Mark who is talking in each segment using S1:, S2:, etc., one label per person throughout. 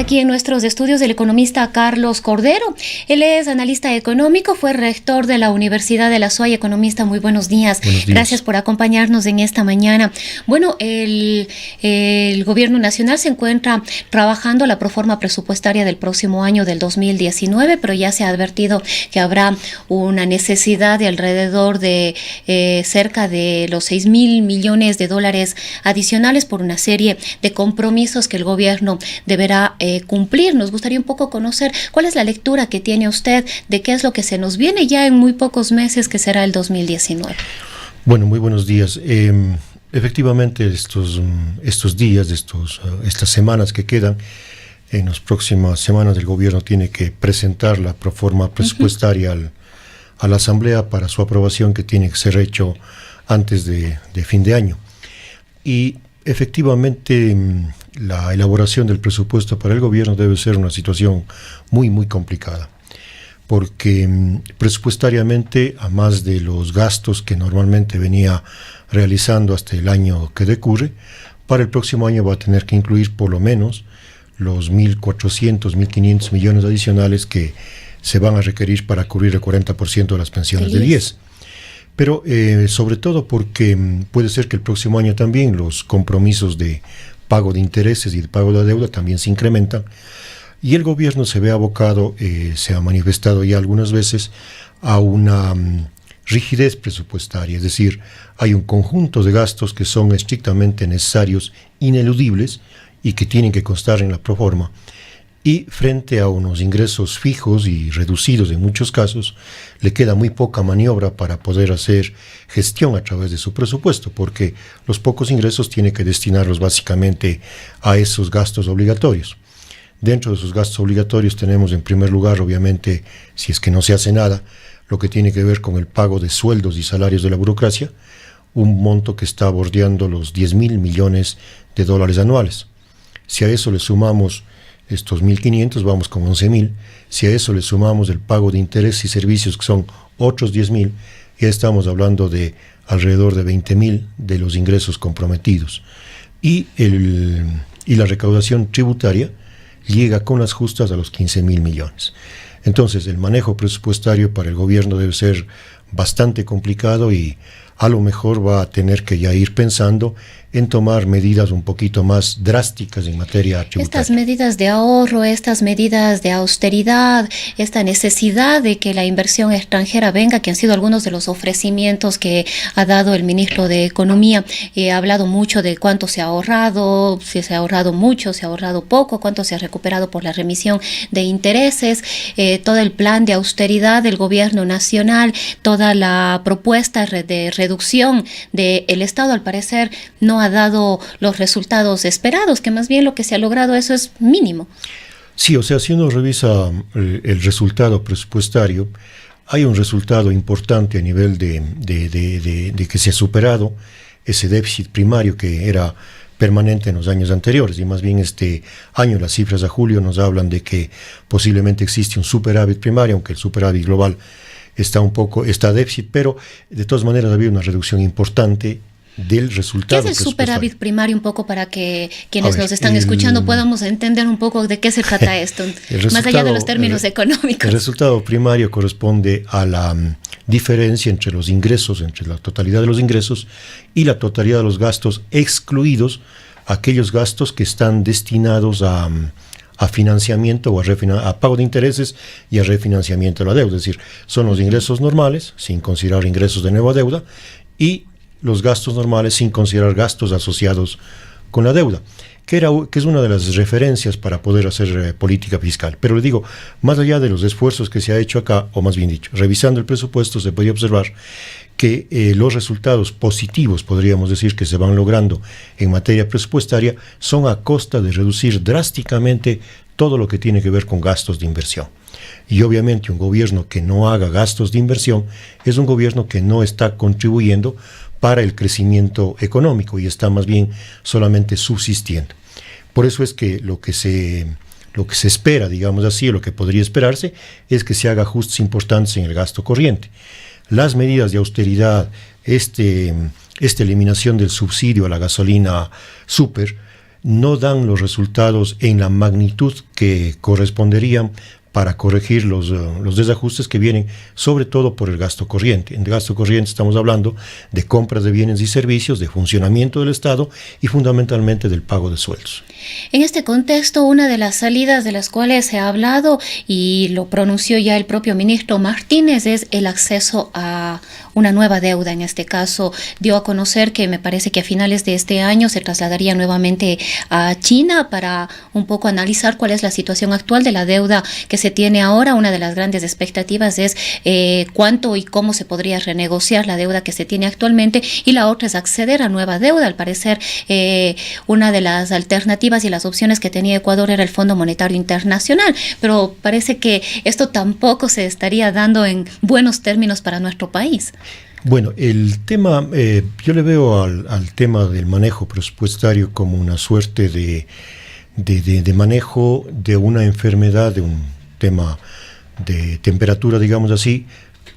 S1: aquí en nuestros estudios el economista Carlos Cordero. Él es analista económico, fue rector de la Universidad de La SUAY. Economista, muy buenos días.
S2: Buenos días.
S1: Gracias por acompañarnos en esta mañana. Bueno, el Gobierno Nacional se encuentra trabajando la proforma presupuestaria del próximo año del 2019, pero ya se ha advertido que habrá una necesidad de alrededor de cerca de los 6.000 millones de dólares adicionales por una serie de compromisos que el gobierno deberá cumplir. Nos gustaría un poco conocer cuál es la lectura que tiene usted de qué es lo que se nos viene ya en muy pocos meses, que será el 2019.
S2: Bueno, muy buenos días. Efectivamente, estos días, estas semanas que quedan, en las próximas semanas el gobierno tiene que presentar la proforma presupuestaria a la Asamblea para su aprobación, que tiene que ser hecho antes de fin de año. Y efectivamente la elaboración del presupuesto para el gobierno debe ser una situación muy, muy complicada, porque presupuestariamente, a más de los gastos que normalmente venía realizando hasta el año que decurre, para el próximo año va a tener que incluir por lo menos los 1.400, 1.500 millones adicionales que se van a requerir para cubrir el 40% de las pensiones del IES. Pero sobre todo porque puede ser que el próximo año también los compromisos de pago de intereses y de pago de deuda también se incrementan, y el gobierno se ve abocado, se ha manifestado ya algunas veces, a una rigidez presupuestaria. Es decir, hay un conjunto de gastos que son estrictamente necesarios, ineludibles, y que tienen que constar en la proforma, y frente a unos ingresos fijos y reducidos en muchos casos, le queda muy poca maniobra para poder hacer gestión a través de su presupuesto, porque los pocos ingresos tiene que destinarlos básicamente a esos gastos obligatorios. Dentro de esos gastos obligatorios tenemos, en primer lugar, obviamente, si es que no se hace nada, lo que tiene que ver con el pago de sueldos y salarios de la burocracia, un monto que está bordeando los 10.000 millones de dólares anuales. Si a eso le sumamos estos 1.500, vamos con 11.000. Si a eso le sumamos el pago de intereses y servicios, que son otros 10.000, ya estamos hablando de alrededor de 20.000 de los ingresos comprometidos. Y la recaudación tributaria llega con las justas a los 15.000 millones. Entonces, el manejo presupuestario para el gobierno debe ser bastante complicado, y a lo mejor va a tener que ya ir pensando en tomar medidas un poquito más drásticas en materia tributaria.
S1: Estas medidas de ahorro, estas medidas de austeridad, esta necesidad de que la inversión extranjera venga, que han sido algunos de los ofrecimientos que ha dado el ministro de Economía. Ha hablado mucho de cuánto se ha ahorrado, si se ha ahorrado mucho, se ha ahorrado poco, cuánto se ha recuperado por la remisión de intereses, todo el plan de austeridad del gobierno nacional, toda la propuesta de reducción del Estado, al parecer no ha dado los resultados esperados, que más bien lo que se ha logrado eso es mínimo.
S2: Sí, o sea, si uno revisa el resultado presupuestario, hay un resultado importante a nivel de que se ha superado ese déficit primario que era permanente en los años anteriores, y más bien este año las cifras a julio nos hablan de que posiblemente existe un superávit primario, aunque el superávit global está déficit, pero de todas maneras había una reducción importante del resultado.
S1: ¿Qué es el superávit primario, un poco para que quienes nos están escuchando podamos entender un poco de qué se trata esto, más allá de los términos económicos?
S2: El resultado primario corresponde a la diferencia entre los ingresos, entre la totalidad de los ingresos y la totalidad de los gastos, excluidos aquellos gastos que están destinados a financiamiento o a pago de intereses y a refinanciamiento de la deuda. Es decir, son los ingresos normales, sin considerar ingresos de nueva deuda, y los gastos normales sin considerar gastos asociados con la deuda, que es una de las referencias para poder hacer política fiscal. Pero le digo, más allá de los esfuerzos que se ha hecho acá, o más bien dicho, revisando el presupuesto, se podría observar que los resultados positivos, podríamos decir, que se van logrando en materia presupuestaria son a costa de reducir drásticamente todo lo que tiene que ver con gastos de inversión. Y obviamente un gobierno que no haga gastos de inversión es un gobierno que no está contribuyendo para el crecimiento económico y está más bien solamente subsistiendo. Por eso es que lo que se espera, digamos así, o lo que podría esperarse, es que se haga ajustes importantes en el gasto corriente. Las medidas de austeridad, esta eliminación del subsidio a la gasolina super, no dan los resultados en la magnitud que corresponderían para corregir los desajustes que vienen sobre todo por el gasto corriente. En el gasto corriente estamos hablando de compras de bienes y servicios, de funcionamiento del Estado y fundamentalmente del pago de sueldos.
S1: En este contexto, una de las salidas de las cuales se ha hablado y lo pronunció ya el propio ministro Martínez es el acceso a una nueva deuda. En este caso, dio a conocer que me parece que a finales de este año se trasladaría nuevamente a China para un poco analizar cuál es la situación actual de la deuda que se tiene ahora. Una de las grandes expectativas es cuánto y cómo se podría renegociar la deuda que se tiene actualmente, y la otra es acceder a nueva deuda. Al parecer, una de las alternativas y las opciones que tenía Ecuador era el Fondo Monetario Internacional, pero parece que esto tampoco se estaría dando en buenos términos para nuestro país.
S2: Bueno, el tema, yo le veo al tema del manejo presupuestario como una suerte de manejo de una enfermedad, de un tema de temperatura, digamos así,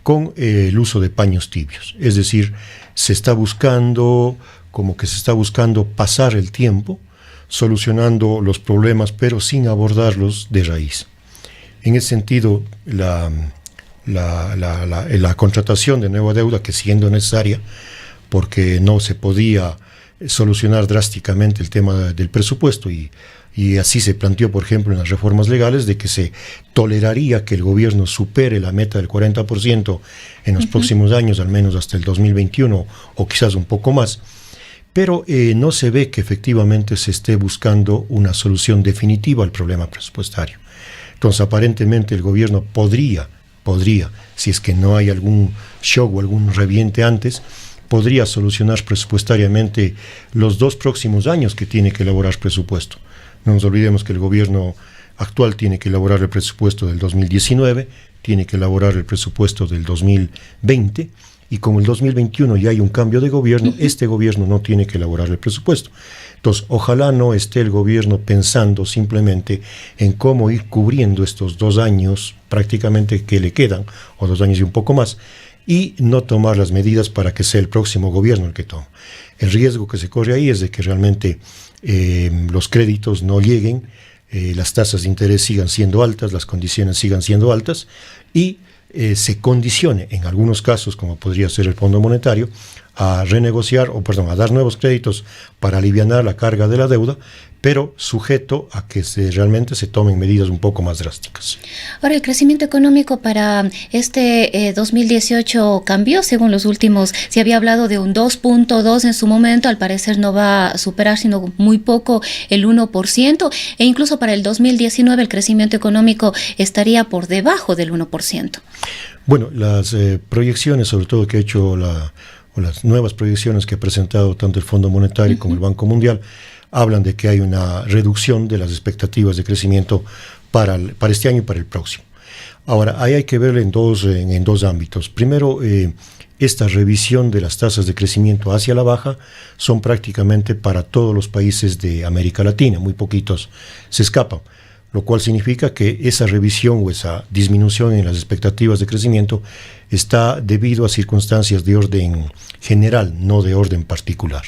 S2: con el uso de paños tibios. Es decir, se está buscando pasar el tiempo solucionando los problemas, pero sin abordarlos de raíz. En ese sentido, la contratación de nueva deuda, que siendo necesaria, porque no se podía solucionar drásticamente el tema del presupuesto, y así se planteó, por ejemplo, en las reformas legales, de que se toleraría que el gobierno supere la meta del 40% en los próximos años, al menos hasta el 2021, o quizás un poco más. Pero no se ve que efectivamente se esté buscando una solución definitiva al problema presupuestario. Entonces, aparentemente el gobierno podría, si es que no hay algún shock o algún reviente antes, podría solucionar presupuestariamente los 2 próximos años que tiene que elaborar presupuesto. No nos olvidemos que el gobierno actual tiene que elaborar el presupuesto del 2019, tiene que elaborar el presupuesto del 2020, y como el 2021 ya hay un cambio de gobierno, este gobierno no tiene que elaborar el presupuesto. Entonces, ojalá no esté el gobierno pensando simplemente en cómo ir cubriendo estos 2 años prácticamente que le quedan, o 2 años y un poco más, y no tomar las medidas para que sea el próximo gobierno el que tome. El riesgo que se corre ahí es de que realmente los créditos no lleguen, las tasas de interés sigan siendo altas, las condiciones sigan siendo altas, y se condicione, en algunos casos, como podría ser el Fondo Monetario, a dar nuevos créditos para alivianar la carga de la deuda, pero sujeto a que realmente se tomen medidas un poco más drásticas.
S1: Ahora, el crecimiento económico para este 2018 cambió, según los últimos, se había hablado de un 2.2 en su momento, al parecer no va a superar sino muy poco el 1%, e incluso para el 2019 el crecimiento económico estaría por debajo del 1%.
S2: Bueno, las proyecciones, sobre todo que ha hecho las nuevas proyecciones que ha presentado tanto el Fondo Monetario como el Banco Mundial, hablan de que hay una reducción de las expectativas de crecimiento para este año y para el próximo. Ahora, ahí hay que verlo en dos ámbitos. Primero, esta revisión de las tasas de crecimiento hacia la baja son prácticamente para todos los países de América Latina, muy poquitos se escapan, lo cual significa que esa revisión o esa disminución en las expectativas de crecimiento está debido a circunstancias de orden general, no de orden particular.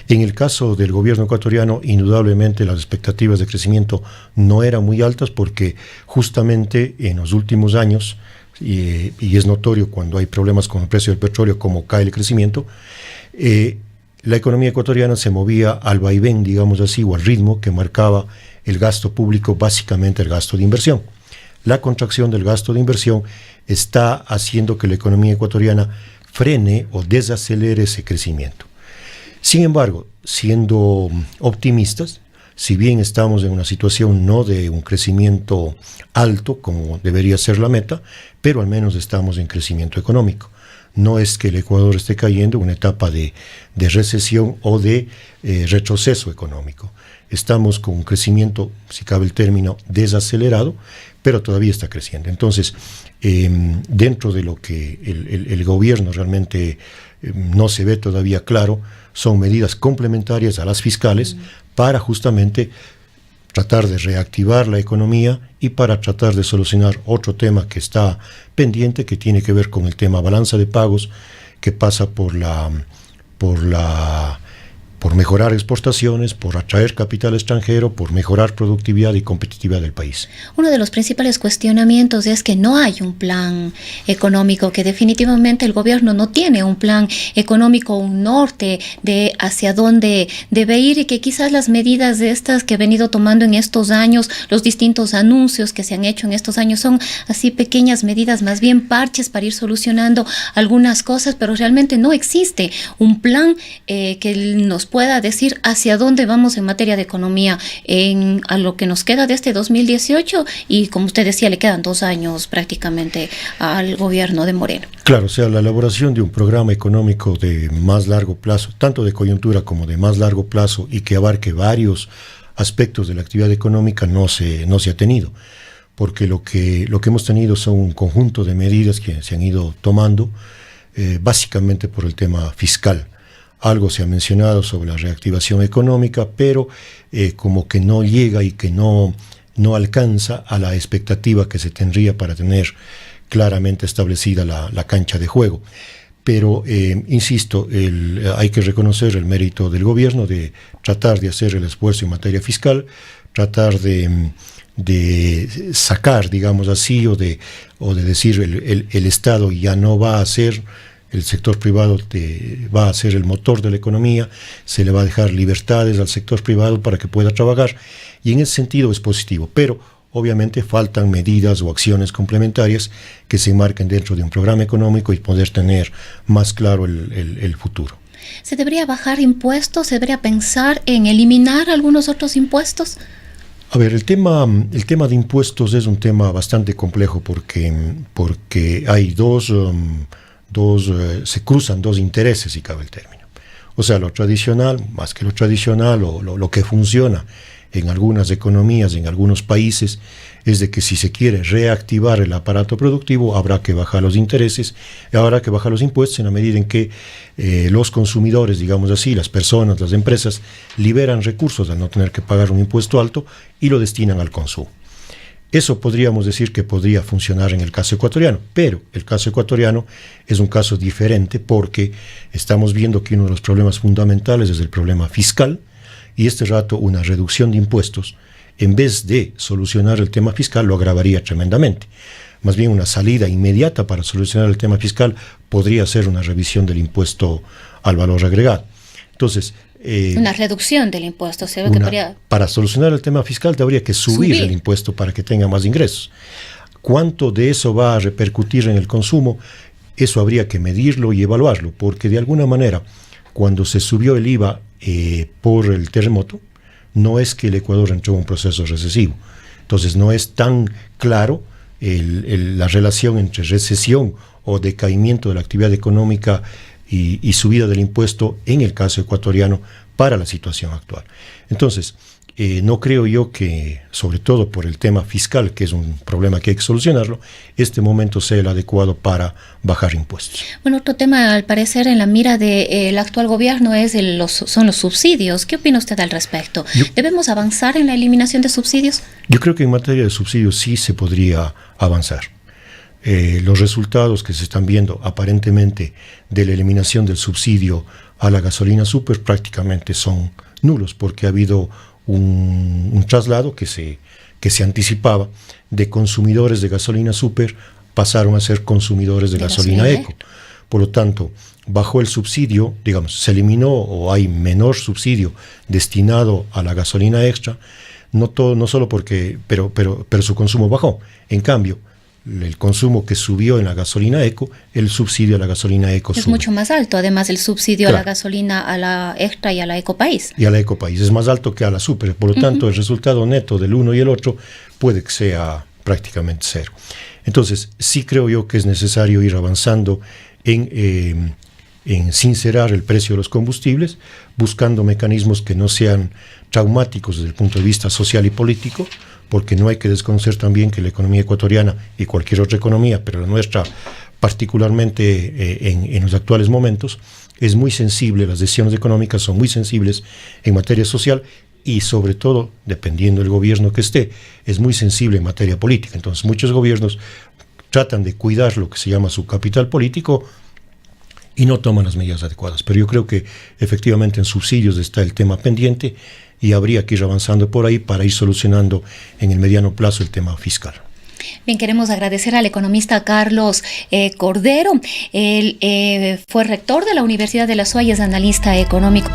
S2: En el caso del gobierno ecuatoriano, indudablemente las expectativas de crecimiento no eran muy altas porque justamente en los últimos años, y es notorio cuando hay problemas con el precio del petróleo, cómo cae el crecimiento, la economía ecuatoriana se movía al vaivén, digamos así, o al ritmo que marcaba el gasto público, básicamente el gasto de inversión. La contracción del gasto de inversión está haciendo que la economía ecuatoriana frene o desacelere ese crecimiento. Sin embargo, siendo optimistas, si bien estamos en una situación no de un crecimiento alto como debería ser la meta, pero al menos estamos en crecimiento económico. No es que el Ecuador esté cayendo en una etapa de recesión o de retroceso económico. Estamos con un crecimiento, si cabe el término, desacelerado, pero todavía está creciendo. Entonces, dentro de lo que el gobierno realmente no se ve todavía claro, son medidas complementarias a las fiscales para justamente tratar de reactivar la economía y para tratar de solucionar otro tema que está pendiente, que tiene que ver con el tema balanza de pagos, que pasa por la por mejorar exportaciones, por atraer capital extranjero, por mejorar productividad y competitividad del país.
S1: Uno de los principales cuestionamientos es que no hay un plan económico, que definitivamente el gobierno no tiene un plan económico, un norte de hacia dónde debe ir, y que quizás las medidas de estas que ha venido tomando en estos años, los distintos anuncios que se han hecho en estos años son así pequeñas medidas, más bien parches para ir solucionando algunas cosas, pero realmente no existe un plan que nos pueda decir hacia dónde vamos en materia de economía a lo que nos queda de este 2018, y como usted decía, le quedan 2 años prácticamente al gobierno de Moreno.
S2: Claro, o sea, la elaboración de un programa económico de más largo plazo, tanto de coyuntura como de más largo plazo, y que abarque varios aspectos de la actividad económica no se ha tenido, porque lo que hemos tenido son un conjunto de medidas que se han ido tomando básicamente por el tema fiscal. Algo se ha mencionado sobre la reactivación económica, pero como que no llega y que no alcanza a la expectativa que se tendría para tener claramente establecida la cancha de juego. Pero, insisto, hay que reconocer el mérito del gobierno de tratar de hacer el esfuerzo en materia fiscal, tratar de sacar, digamos así, o de decir el Estado ya no va a ser, el sector privado va a ser el motor de la economía, se le va a dejar libertades al sector privado para que pueda trabajar, y en ese sentido es positivo, pero obviamente faltan medidas o acciones complementarias que se enmarquen dentro de un programa económico y poder tener más claro el futuro.
S1: ¿Se debería bajar impuestos? ¿Se debería pensar en eliminar algunos otros impuestos?
S2: A ver, el tema de impuestos es un tema bastante complejo porque hay se cruzan dos intereses, si cabe el término. O sea, lo tradicional, más que lo tradicional, o lo que funciona en algunas economías, en algunos países, es de que si se quiere reactivar el aparato productivo, habrá que bajar los intereses, habrá que bajar los impuestos en la medida en que los consumidores, digamos así, las personas, las empresas, liberan recursos al no tener que pagar un impuesto alto y lo destinan al consumo. Eso podríamos decir que podría funcionar en el caso ecuatoriano, pero el caso ecuatoriano es un caso diferente porque estamos viendo que uno de los problemas fundamentales es el problema fiscal, y este rato una reducción de impuestos, en vez de solucionar el tema fiscal, lo agravaría tremendamente. Más bien una salida inmediata para solucionar el tema fiscal podría ser una revisión del impuesto al valor agregado. Entonces,
S1: una reducción del impuesto.
S2: Para solucionar el tema fiscal habría que subir el impuesto para que tenga más ingresos. ¿Cuánto de eso va a repercutir en el consumo? Eso habría que medirlo y evaluarlo, porque de alguna manera, cuando se subió el IVA por el terremoto, no es que el Ecuador entró en un proceso recesivo. Entonces no es tan claro la relación entre recesión o decaimiento de la actividad económica y subida del impuesto en el caso ecuatoriano para la situación actual. Entonces, no creo yo que, sobre todo por el tema fiscal, que es un problema que hay que solucionarlo, este momento sea el adecuado para bajar impuestos.
S1: Bueno, otro tema, al parecer, en la mira del actual gobierno son los subsidios. ¿Qué opina usted al respecto? ¿Debemos avanzar en la eliminación de subsidios?
S2: Yo creo que en materia de subsidios sí se podría avanzar. Los resultados que se están viendo aparentemente de la eliminación del subsidio a la gasolina super prácticamente son nulos, porque ha habido un traslado que se anticipaba de consumidores de gasolina super, pasaron a ser consumidores de gasolina eco. Por lo tanto, bajó el subsidio, digamos, se eliminó o hay menor subsidio destinado a la gasolina extra, no solo porque, pero su consumo bajó. En cambio, el consumo que subió en la gasolina eco, el subsidio a la gasolina eco
S1: es mucho más alto, además el subsidio a la gasolina, a la extra y a la ecopaís.
S2: Y a la ecopaís es más alto que a la super, por lo tanto el resultado neto del uno y el otro puede que sea prácticamente cero. Entonces sí creo yo que es necesario ir avanzando en sincerar el precio de los combustibles, buscando mecanismos que no sean traumáticos desde el punto de vista social y político, porque no hay que desconocer también que la economía ecuatoriana y cualquier otra economía, pero la nuestra particularmente en los actuales momentos, es muy sensible, las decisiones económicas son muy sensibles en materia social y sobre todo, dependiendo del gobierno que esté, es muy sensible en materia política. Entonces muchos gobiernos tratan de cuidar lo que se llama su capital político y no toman las medidas adecuadas. Pero yo creo que efectivamente en subsidios está el tema pendiente y habría que ir avanzando por ahí para ir solucionando en el mediano plazo el tema fiscal.
S1: Bien, queremos agradecer al economista Carlos Cordero. Él fue rector de la Universidad de La Suaya, es analista económico.